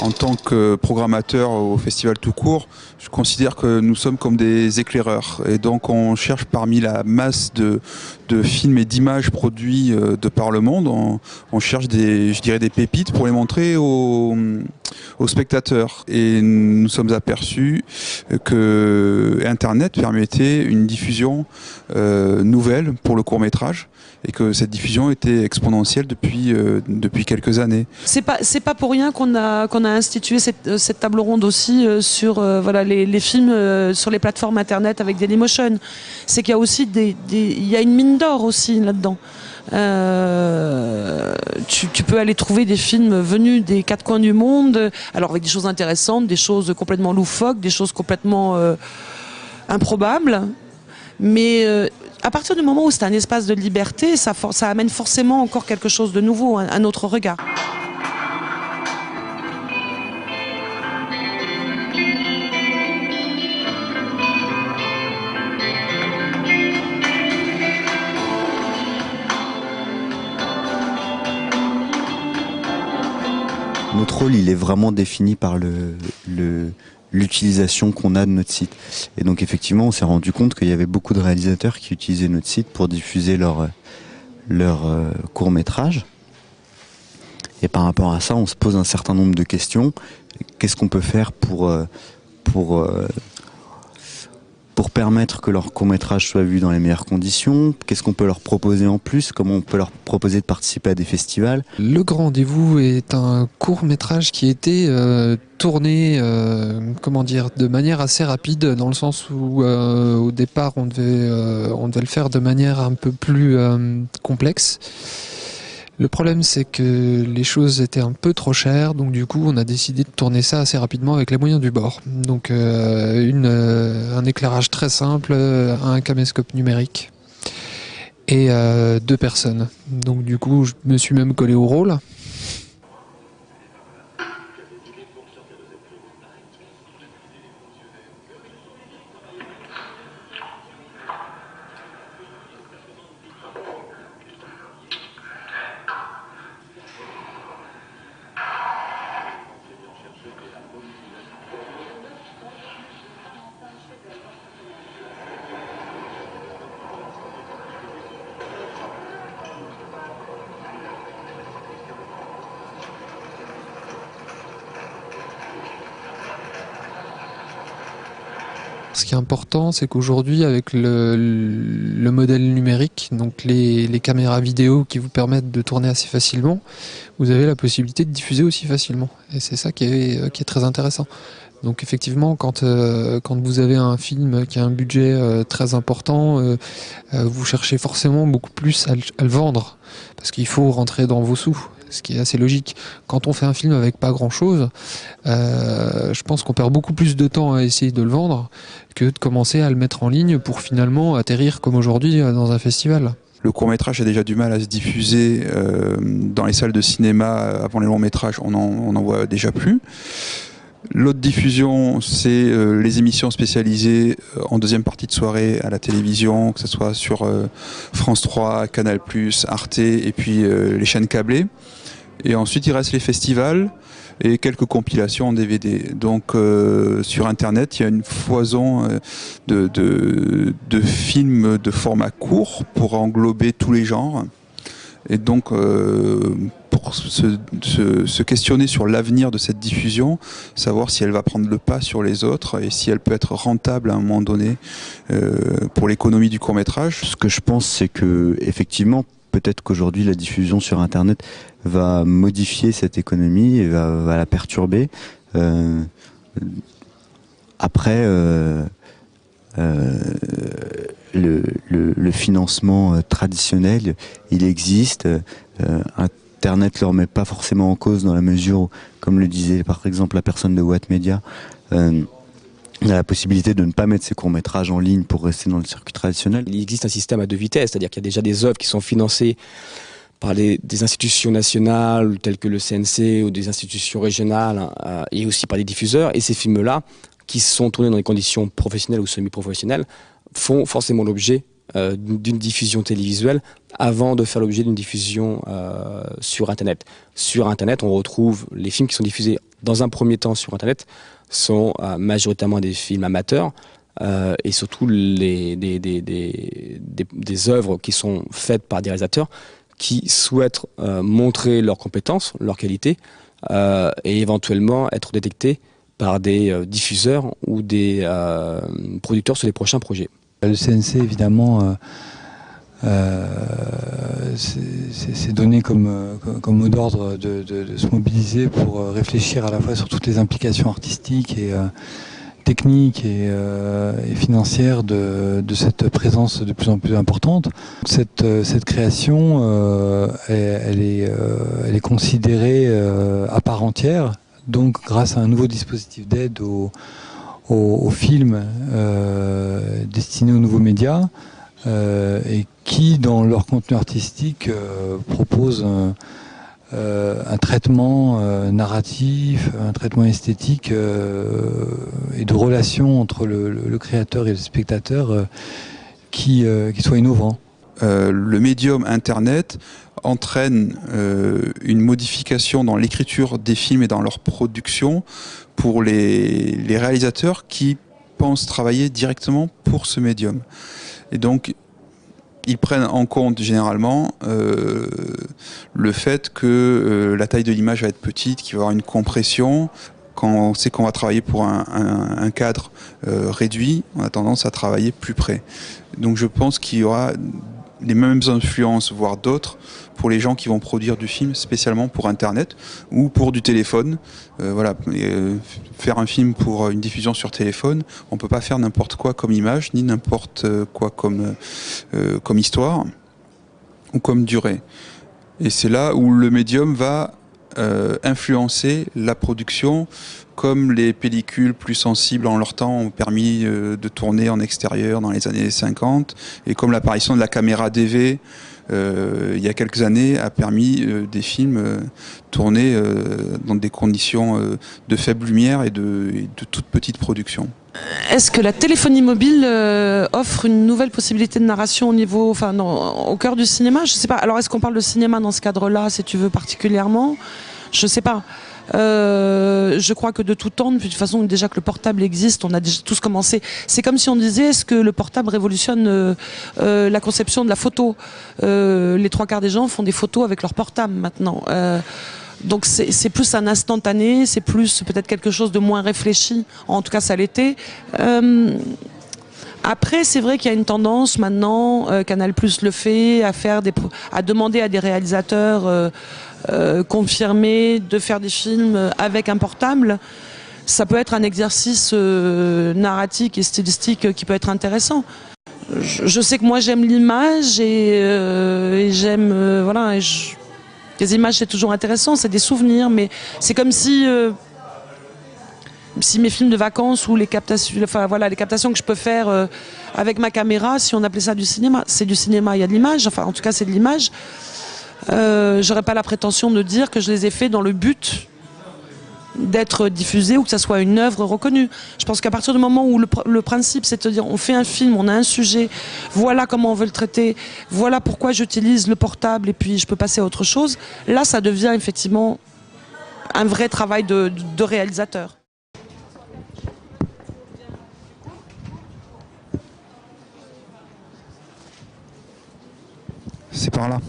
En tant que programmateur au festival tout court, je considère que nous sommes comme des éclaireurs. Et donc on cherche parmi la masse de films et d'images produits de par le monde, on cherche je dirais des pépites pour les montrer aux spectateurs. Et nous sommes aperçus que Internet permettait une diffusion nouvelle pour le court-métrage et que cette diffusion était exponentielle depuis quelques années. C'est pas pour rien qu'on a institué cette table ronde aussi sur voilà, les films sur les plateformes internet avec Dailymotion. C'est qu'il y a aussi il y a une mine d'or aussi là-dedans. Tu peux aller trouver des films venus des quatre coins du monde, alors avec des choses intéressantes, des choses complètement loufoques, des choses complètement improbables, mais à partir du moment où c'est un espace de liberté, ça amène forcément encore quelque chose de nouveau, un autre regard. Notre rôle, il est vraiment défini par l'utilisation qu'on a de notre site. Et donc effectivement, on s'est rendu compte qu'il y avait beaucoup de réalisateurs qui utilisaient notre site pour diffuser leur court-métrage. Et par rapport à ça, on se pose un certain nombre de questions. Qu'est-ce qu'on peut faire pour permettre que leur court-métrage soit vu dans les meilleures conditions? Qu'est-ce qu'on peut leur proposer en plus? Comment on peut leur proposer de participer à des festivals? Le Grand Rendez-vous est un court-métrage qui a été tourné comment dire, de manière assez rapide, dans le sens où au départ on devait le faire de manière un peu plus complexe. Le problème, c'est que les choses étaient un peu trop chères, donc du coup on a décidé de tourner ça assez rapidement avec les moyens du bord. Donc un éclairage très simple, un caméscope numérique et 2 personnes. Donc du coup je me suis même collé au rôle. Ce qui est important, c'est qu'aujourd'hui, avec le modèle numérique, donc les caméras vidéo qui vous permettent de tourner assez facilement, vous avez la possibilité de diffuser aussi facilement. Et c'est ça qui est très intéressant. Donc effectivement, quand vous avez un film qui a un budget très important, vous cherchez forcément beaucoup plus à le vendre, parce qu'il faut rentrer dans vos sous, ce qui est assez logique. Quand on fait un film avec pas grand-chose, je pense qu'on perd beaucoup plus de temps à essayer de le vendre que de commencer à le mettre en ligne pour finalement atterrir comme aujourd'hui dans un festival. Le court-métrage a déjà du mal à se diffuser dans les salles de cinéma avant les longs-métrages, on en voit déjà plus. L'autre diffusion, c'est les émissions spécialisées en deuxième partie de soirée à la télévision, que ce soit sur France 3, Canal+, Arte et puis les chaînes câblées. Et ensuite, il reste les festivals et quelques compilations en DVD. Donc sur Internet, il y a une foison de films de format court pour englober tous les genres. Et donc pour se questionner sur l'avenir de cette diffusion, savoir si elle va prendre le pas sur les autres et si elle peut être rentable à un moment donné pour l'économie du court-métrage. Ce que je pense, c'est que effectivement, peut-être qu'aujourd'hui la diffusion sur Internet va modifier cette économie et va la perturber. Après, le financement traditionnel, il existe. Internet ne le remet pas forcément en cause dans la mesure où, comme le disait par exemple la personne de Watt Media, on a la possibilité de ne pas mettre ses courts-métrages en ligne pour rester dans le circuit traditionnel. Il existe un système à 2 vitesses, c'est-à-dire qu'il y a déjà des œuvres qui sont financées par des institutions nationales telles que le CNC ou des institutions régionales et aussi par des diffuseurs. Et ces films-là, qui sont tournés dans des conditions professionnelles ou semi-professionnelles, font forcément l'objet d'une diffusion télévisuelle avant de faire l'objet d'une diffusion sur Internet. Sur Internet, on retrouve les films qui sont diffusés dans un premier temps sur Internet, sont majoritairement des films amateurs et surtout des œuvres qui sont faites par des réalisateurs qui souhaitent montrer leurs compétences, leurs qualités et éventuellement être détectés par des diffuseurs ou des producteurs sur les prochains projets. Le CNC, évidemment, c'est donné comme mot d'ordre de se mobiliser pour réfléchir à la fois sur toutes les implications artistiques et techniques et financières de cette présence de plus en plus importante. Cette création, elle est considérée à part entière, donc grâce à un nouveau dispositif d'aide aux films destinés aux nouveaux médias et qui, dans leur contenu artistique, proposent un traitement narratif, un traitement esthétique et de relation entre le créateur et le spectateur qui soit innovant. Le médium Internet entraîne une modification dans l'écriture des films et dans leur production pour les réalisateurs qui pensent travailler directement pour ce médium. Et donc, ils prennent en compte généralement le fait que la taille de l'image va être petite, qu'il va y avoir une compression. Quand on sait qu'on va travailler pour un cadre réduit, on a tendance à travailler plus près. Donc je pense qu'il y aura les mêmes influences, voire d'autres, pour les gens qui vont produire du film spécialement pour Internet ou pour du téléphone. Voilà, faire un film pour une diffusion sur téléphone, on ne peut pas faire n'importe quoi comme image, ni n'importe quoi comme histoire ou comme durée. Et c'est là où le médium va influencer la production, comme les pellicules plus sensibles en leur temps ont permis de tourner en extérieur dans les années 50, et comme l'apparition de la caméra DV il y a quelques années a permis des films tournés dans des conditions de faible lumière et de toute petite production. Est-ce que la téléphonie mobile offre une nouvelle possibilité de narration au cœur du cinéma? Je sais pas. Alors est-ce qu'on parle de cinéma dans ce cadre-là, si tu veux, particulièrement? Je sais pas. Je crois que de tout temps, de toute façon, déjà que le portable existe, on a déjà tous commencé. C'est comme si on disait, est-ce que le portable révolutionne la conception de la photo? Les trois quarts des gens font des photos avec leur portable maintenant. Donc c'est plus un instantané, c'est plus peut-être quelque chose de moins réfléchi. En tout cas, ça l'était. Après, c'est vrai qu'il y a une tendance maintenant, Canal+ le fait, à demander à des réalisateurs confirmés de faire des films avec un portable. Ça peut être un exercice narratif et stylistique qui peut être intéressant. Je sais que moi j'aime l'image et j'aime voilà. Les images c'est toujours intéressant, c'est des souvenirs, mais c'est comme si mes films de vacances ou les captations, les captations que je peux faire avec ma caméra, si on appelait ça du cinéma, c'est du cinéma, il y a de l'image, enfin en tout cas c'est de l'image. J'aurais pas la prétention de dire que je les ai faits dans le but d'être diffusés ou que ça soit une œuvre reconnue. Je pense qu'à partir du moment où le principe c'est de dire on fait un film, on a un sujet, voilà comment on veut le traiter, voilà pourquoi j'utilise le portable et puis je peux passer à autre chose, là ça devient effectivement un vrai travail de réalisateur. C'est par là.